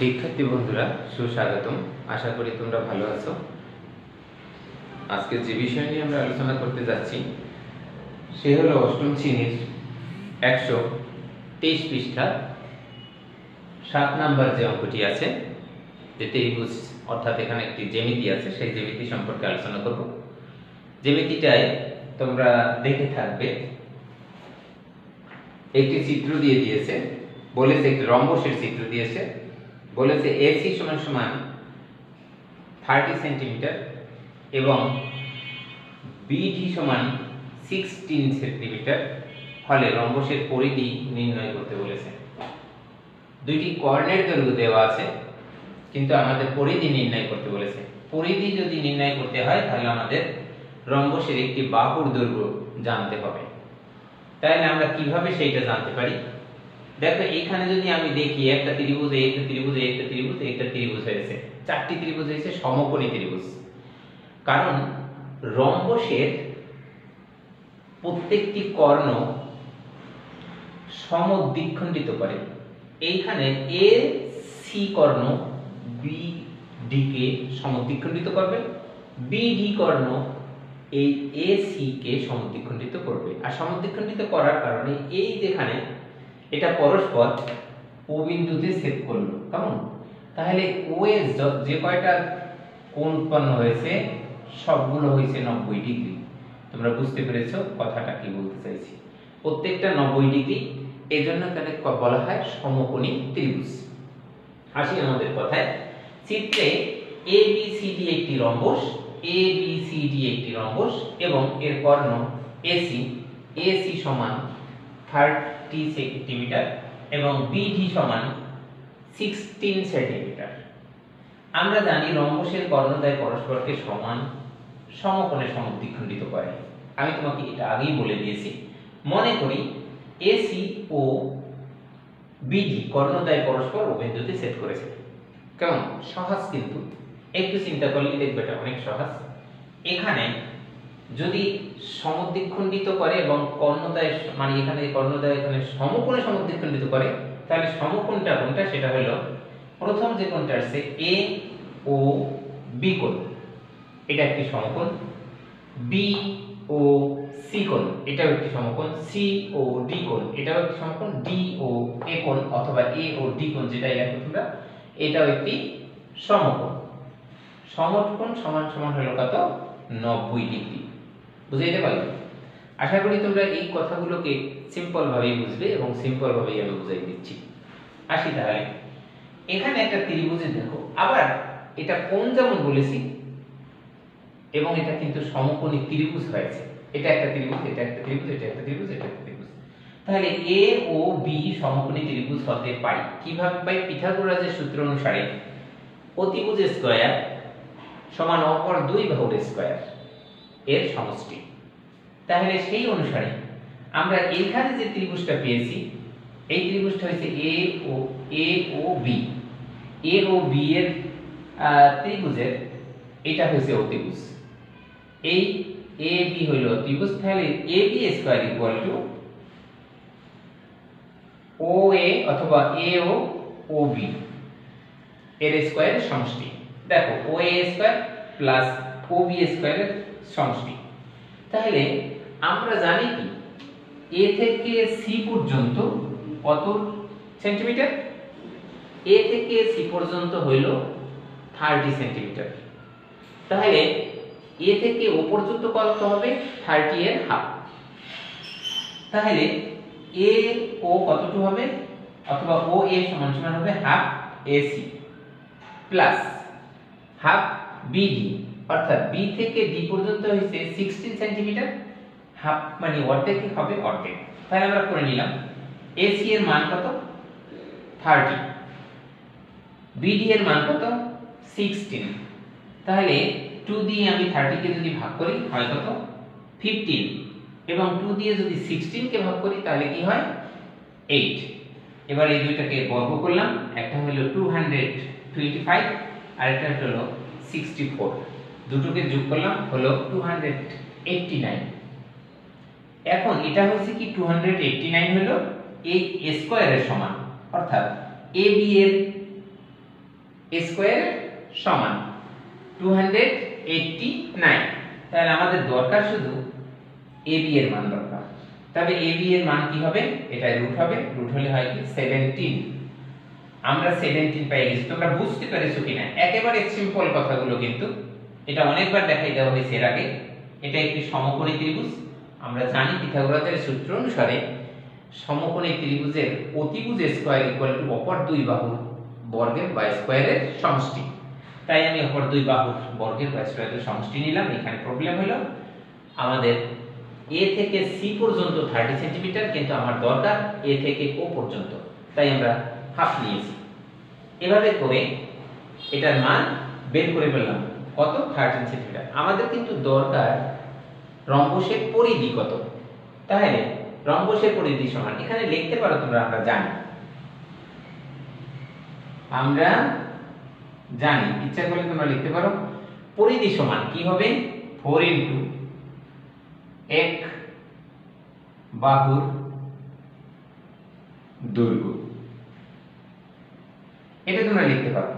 শিক্ষার্থী বন্ধুরা সুস্বাগতম। আশা করি তোমরা ভালো আছো। আজকে যে বিষয় নিয়ে আমরা আলোচনা করতে যাচ্ছি সে হলো অষ্টম শ্রেণীর 123 পৃষ্ঠা 7 নাম্বার যে অঙ্কটি আছে, যে ত্রিভুজ অর্থাৎ এখানে একটি জ্যামিতি আছে, সেই জ্যামিতি সম্পর্কে আলোচনা করব। জ্যামিতিটাই তোমরা দেখে থাকবে। একটি চিত্র দিয়ে দিয়েছে, বলেছে একটি রম্বসের চিত্র দিয়েছে, বলেছে AC সমান সমান 30 সেন্টিমিটার এবং BD সমান 16 সেন্টিমিটার হলে রম্বসের পরিধি নির্ণয় করতে বলেছে। দুইটি কর্ণের দৈর্ঘ্য দেওয়া আছে, কিন্তু আমাদের পরিধি নির্ণয় করতে বলেছে। পরিধি যদি নির্ণয় করতে হয় তাহলে আমাদের রম্বসের একটি বাহুর দৈর্ঘ্য জানতে হবে। তাহলে আমরা কিভাবে সেইটা জানতে পারি? দেখো, এখানে যদি আমি দেখি একটা ত্রিভুজ, একটা ত্রিভুজ, একটা ত্রিভুজ, একটা ত্রিভুজ হয়েছে, চারটি ত্রিভুজ হয়েছে সমকোণী ত্রিভুজ। কারণ রম্বসের প্রত্যেকটি কর্ণ সমদ্বিখণ্ডিত করে। এইখানে AC কর্ণ BD কে সমদ্বিখণ্ডিত করবে, BD কর্ণ এই AC কে সমদ্বিখণ্ডিত করবে। আর সমদ্বিখণ্ডিত করার কারণে এই যেখানে এটা পরস্পর O বিন্দুতে ছেদ করলো, কেমন? তাহলে O এর যে কয়টা কোণ উৎপন্ন হয়েছে সবগুলো হয়েছে 90 ডিগ্রি। তোমরা বুঝতে পেরেছো কথাটা কি বলতে চাইছি? প্রত্যেকটা 90 ডিগ্রি, এজন্য তাকে বলা হয় সমকোণী ত্রিভুজ। আসি আমাদের কথায়। চিত্রে ABCD একটি রম্বস, ABCD একটি রম্বস এবং এর কর্ণ AC সমান 30 সেন্টিমিটার এবং BD সমান 16 সেন্টিমিটার। আমরা জানি রম্বসের কর্ণদ্বয় পরস্পরকে সমান সমকোণে সমদ্বিখণ্ডিত করে। আমি তোমাকে এটা আগেই বলে দিয়েছি। মনে করি AC ও BD কর্ণদ্বয় পরস্পর ও বিন্দুতে ছেদ করেছে। কেমন সহজ, কিন্তু একটু চিন্তা করলে দেখবে এটা অনেক সহজ। এখানে যদি সমদ্বিখণ্ডিত করে এবং কর্ণদ্বয় মানে এখানে কর্ণদ্বয় এখানে সমকোণে সমদ্বিখণ্ডিত করে, তাহলে সমকোণটা কোনটা? সেটা হলো প্রথম যে কোণটা আছে A ও B কোণ, এটা একটি সমকোণ। B ও C কোণ, এটাও একটি সমকোণ। C ও D কোণ, এটাও একটি সমকোণ। D ও A কোণ অথবা A ও D কোণ, যেটাই লেখো তোমরা, এটাও একটি সমকোণ। সমকোণ সমান সমান হলো কত? 90 ডিগ্রি। বুঝাইতে পারলে? আশা করি তোমরা এই কথাগুলোকে সিম্পল ভাবেই বুঝবে এবং সিম্পল ভাবেই আমি বুঝাই দিচ্ছি। আসি তাহলে, এখানে একটা ত্রিভুজে দেখো, আবার এটা কোণ যেমন বলেছি এবং এটা কিন্তু সমকোণী ত্রিভুজ হয়েছে। এটা একটা ত্রিভুজ, এটা একটা ত্রিভুজ, এটা একটা ত্রিভুজ, এটা একটা ত্রিভুজ। তাহলে A ও B সমকোণী ত্রিভুজ হতে পাই কিভাবে পাই? পিথাগোরাসের সূত্র অনুসারে অতিভুজ স্কয়ার সমান অপর দুই বাহুর স্কয়ার এর সমষ্টি। তাহলে সেই অনুসারে আমরা এখানে যে ত্রিভুজটা পেয়েছি, এই ত্রিভুজটা হচ্ছে A O B। A O B এর ত্রিভুজের এটা হচ্ছে অতিভুজ। এই AB হলো অতিভুজ। তাহলে AB square equal to OA অথবা AO OB এর স্কয়ারের সমষ্টি। দেখো, OA স্কয়ার প্লাস OB স্কয়ারের সমষ্টি। তাহলে আমরা জানি কি A থেকে C পর্যন্ত কত সেন্টিমিটার? A থেকে C পর্যন্ত হইল 30 সেন্টিমিটার। তাহলে A থেকে O পর্যন্ত কত হবে? 30 এর হাফ। তাহলে AO কতটুকু হবে? অথবা OA সমান সমান হবে half AC plus half BD, অর্থাৎ B থেকে D পর্যন্ত হইছে 16 সেন্টিমিটার। হাফ মানে অর্ধেক হবে, অর্ধেক। তাহলে আমরা করে নিলাম AC এর মান কত? 30, BD এর মান কত? 16। তাহলে 2 দিয়ে আমি 30 কে যদি ভাগ করি হয় কত? 15 এবং 2 দিয়ে যদি 16 কে ভাগ করি তাহলে কি হয়? 8। এবার এই দুইটাকে বর্গ করলাম, একটা হলো 225 আর একটা হলো 64। দুটোকে যোগ করলাম হলো 289। এখন এটা হচ্ছে কি 289 হলো এই স্কয়ারের সমান, অর্থাৎ AB এর স্কয়ার সমান 289। তাহলে আমাদের দরকার শুধু ab এর মান দরকার। তবে ab এর মান কি হবে? এটা রুট হবে, রুট হলে হয় কি 17। আমরা 17 পেয়ে গেছি। তোমরা বুঝতে পেরেছো কিনা? একেবারে সিম্পল কথাগুলো, কিন্তু এটা অনেকবার দেখাই দেওয়া হয়েছে এর আগে। এটা একটি সমকোণী ত্রিভুজ। আমরা জানি পিথাগোরাসের সূত্র অনুসারে সমকোণী ত্রিভুজের অতিভুজের স্কয়ার ইকুয়াল টু অপর দুই বাহুর বর্গের বা স্কয়ারের সমষ্টি। তাই আমি অপর দুই বাহুর বর্গের বা স্কয়ারের সমষ্টি নিলাম। এখানে প্রবলেম হলো আমাদের a থেকে c পর্যন্ত 30 সেন্টিমিটার, কিন্তু আমার দরকার a থেকে o পর্যন্ত, তাই আমরা হাফ নিয়েছি। এভাবে করে এটার মান বের করে ফেললাম কত? 13 সেন্টিমিটার। আমাদের কিন্তু দরকার রম্বসের পরিধি কত। তাহলে রম্বসের পরিধি সমান, এখানে লিখতে পারো তোমরা, আমরা জানি, ইচ্ছা করলে তোমরা লিখতে পারো পরিধি সমান কি হবে? 4 ইনটু এক বাহুর দৈর্ঘ্য। এটা তোমরা লিখতে পারো।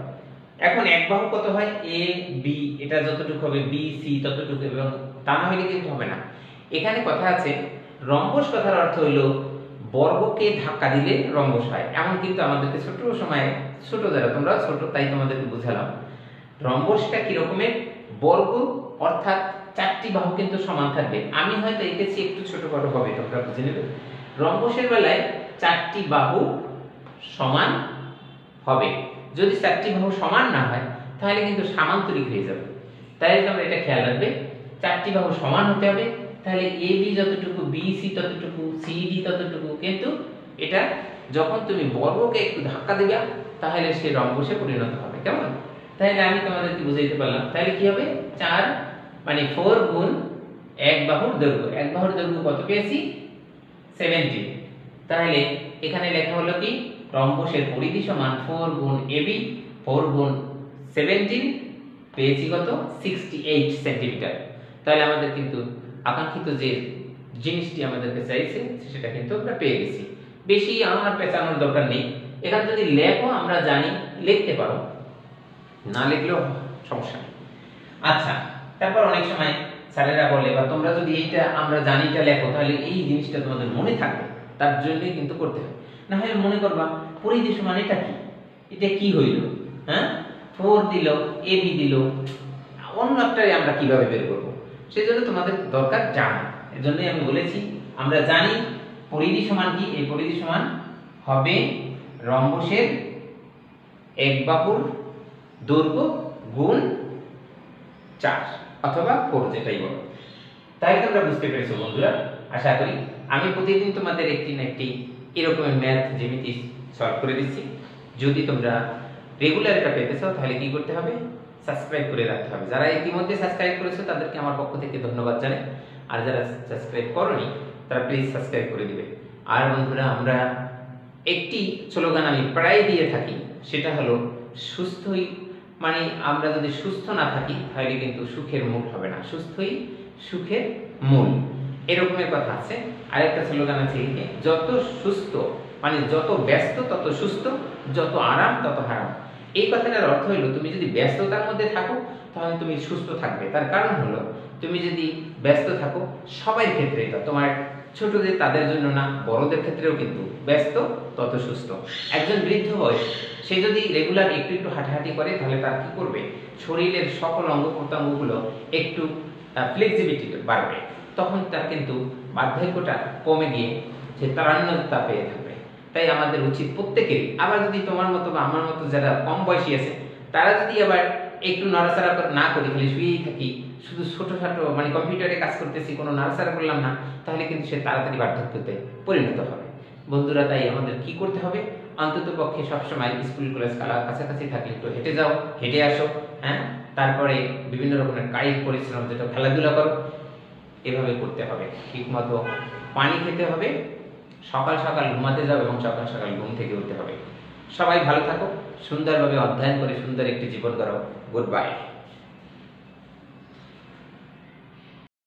এখন এক বাহু কত হয়? এ বি, এটা যতটুকু হবে বি সি ততটুকু, এবং তা না হলে কিন্তু হবে না। এখানে কথা আছে, রম্বস কথার অর্থ হলো বর্গকে ধাক্কা দিলে রম্বস হয়। এমন কিন্তু আমাদেরকে ছোট সময়, ছোট যারা তোমরা ছোট তাই তোমাদেরকে বুঝালাম। রম্বসটা কি রকমের? বর্গ অর্থাৎ চারটি বাহু কিন্তু সমান থাকবে। আমি হয়তো এঁকেছি একটু ছোট বড় হবে, তোমরা বুঝে নেবে। রম্বসের বেলায় চারটি বাহু সমান হবে। যদি চারটি বাহু সমান না হয় তাহলে কিন্তু সামান্তরিক হয়ে যাবে। তাই তোমরা এটা খেয়াল রাখবে, চারটি বাহু সমান হতে হবে। তাহলে AB যতটুকু, BC ততটুকু, CD ততটুকু, কিন্তু এটা যখন তুমি বর্গকে একটু ধাক্কা দিবে তাহলে সে রম্বসে পরিণত হবে। কেমন? তাহলে আমি তোমাদেরকে বুঝাইতে পারলাম। তাহলে কি হবে? 4 মানে 4 গুণ এক বাহুর দৈর্ঘ্য। এক বাহুর দৈর্ঘ্য কত পেয়েছি? 17। তাহলে এখানে লেখা হলো কি? রম্বসের পরিধি সমান 4 গুণ AB, 4 গুণ 17, পেয়েছি কত? 68 সেন্টিমিটার। তাহলে আমাদের কিন্তু আকাঙ্ক্ষিত যে জিনিসটি আমাদেরকে চাইছে সেটা কিন্তু আমরা পেয়ে গেছি। বেশি আমার পেঁচানোর দরকার নেই। এখানে যদি লেখো, আমরা জানি, লিখতে পারো, না লিখলেও সমস্যা নেই। আচ্ছা, তারপর অনেক সময় স্যারেরা বলে, বা তোমরা যদি এইটা আমরা জানিটা লেখো তাহলে এই জিনিসটা তোমাদের মনে থাকবে, তার জন্যই কিন্তু করতে হবে। না হলে মনে করবা পরিধি সমান এটা কি, এটা কি হইল, হ্যাঁ 4 দিল, AB দিল, অন্য একটাই আমরা কিভাবে বের করব? সেই জন্য তোমাদের দরকার জানা। এর জন্যই আমি বলেছি আমরা জানি পরিধি সমান কি। এই পরিধি সমান হবে রম্বসের এক বাহুর দৈর্ঘ্য গুণ 4 অথবা 4, যেটাই বলো। তাই তোমরা বুঝতে পেরেছো বন্ধুরা, আশা করি। আমি প্রতিদিন তোমাদের একটি না একটি এরকমের ম্যাথ জ্যামিতি সলভ করে দিচ্ছি। যদি তোমরা রেগুলার এটা পেতে চাও তাহলে কি করতে হবে? সাবস্ক্রাইব করে রাখতে হবে। যারা ইতিমধ্যে সাবস্ক্রাইব করেছো তাদেরকে আমার পক্ষ থেকে ধন্যবাদ জানাই। আর যারা সাবস্ক্রাইব করোনি তারা প্লিজ সাবস্ক্রাইব করে দিবে। আর বন্ধুরা, আমরা একটি স্লোগান আমি প্রায় দিয়ে থাকি, সেটা হলো সুস্থই, মানে আমরা যদি সুস্থ না থাকি তাহলে কিন্তু সুখের মূল হবে না। সুস্থই সুখের মূল, এরকমের কথা আছে। আরেকটা স্লোগান আছে, যত সুস্থ মানে যত ব্যস্ত তত সুস্থ, যত আরাম তত হারাম। এই কথাটার অর্থ হলো তুমি যদি ব্যস্ততার মধ্যে থাকো তাহলে তুমি সুস্থ থাকবে। তার কারণ হলো তুমি যদি ব্যস্ত থাকো সবার ক্ষেত্রে, এটা তোমার ছোটদের তাদের জন্য না, বড়দের ক্ষেত্রেও কিন্তু ব্যস্ত তত সুস্থ। একজন বৃদ্ধ বয়স, সে যদি রেগুলার একটু একটু হাঁটাহাঁটি করে তাহলে তার কি করবে? শরীরের সকল অঙ্গ প্রত্যঙ্গগুলো একটু ফ্লেক্সিবিলিটি বাড়বে। তখন তার কিন্তু বার্ধক্যটা কমে গিয়ে সে তারান্যতা পেয়ে থাকবে। তাই আমাদের উচিত প্রত্যেকেরই, আবার যদি তোমার মতো বা আমার মতো যারা কম বয়সী আছে তারা যদি আবার একটু নড়াচড়া না করি, খালি শুয়েই থাকি, শুধু ছোটখাটো মানে কম্পিউটারে কাজ করতেছি, কোনো নড়াচড়া করলাম না, তাহলে কিন্তু সে তাড়াতাড়ি বার্ধক্যতে পরিণত হবে। বন্ধুরা, তাই আমাদের কি করতে হবে? অন্তত পক্ষে সবসময় স্কুল কলেজ কাছাকাছি থাকলে একটু হেঁটে যাও, হেঁটে আসো, হ্যাঁ। তারপরে বিভিন্ন রকমের কায়িক পরিশ্রম, যেটা খেলাধুলা করো, এভাবে করতে হবে। ঠিক মতো পানি খেতে হবে, সকাল সকাল ঘুমাতে যাও এবং সকাল সকাল ঘুম থেকে উঠতে হবে। সবাই ভালো থাকো, সুন্দরভাবে অধ্যয়ন করে সুন্দর একটি জীবন গড়ো। Good bye.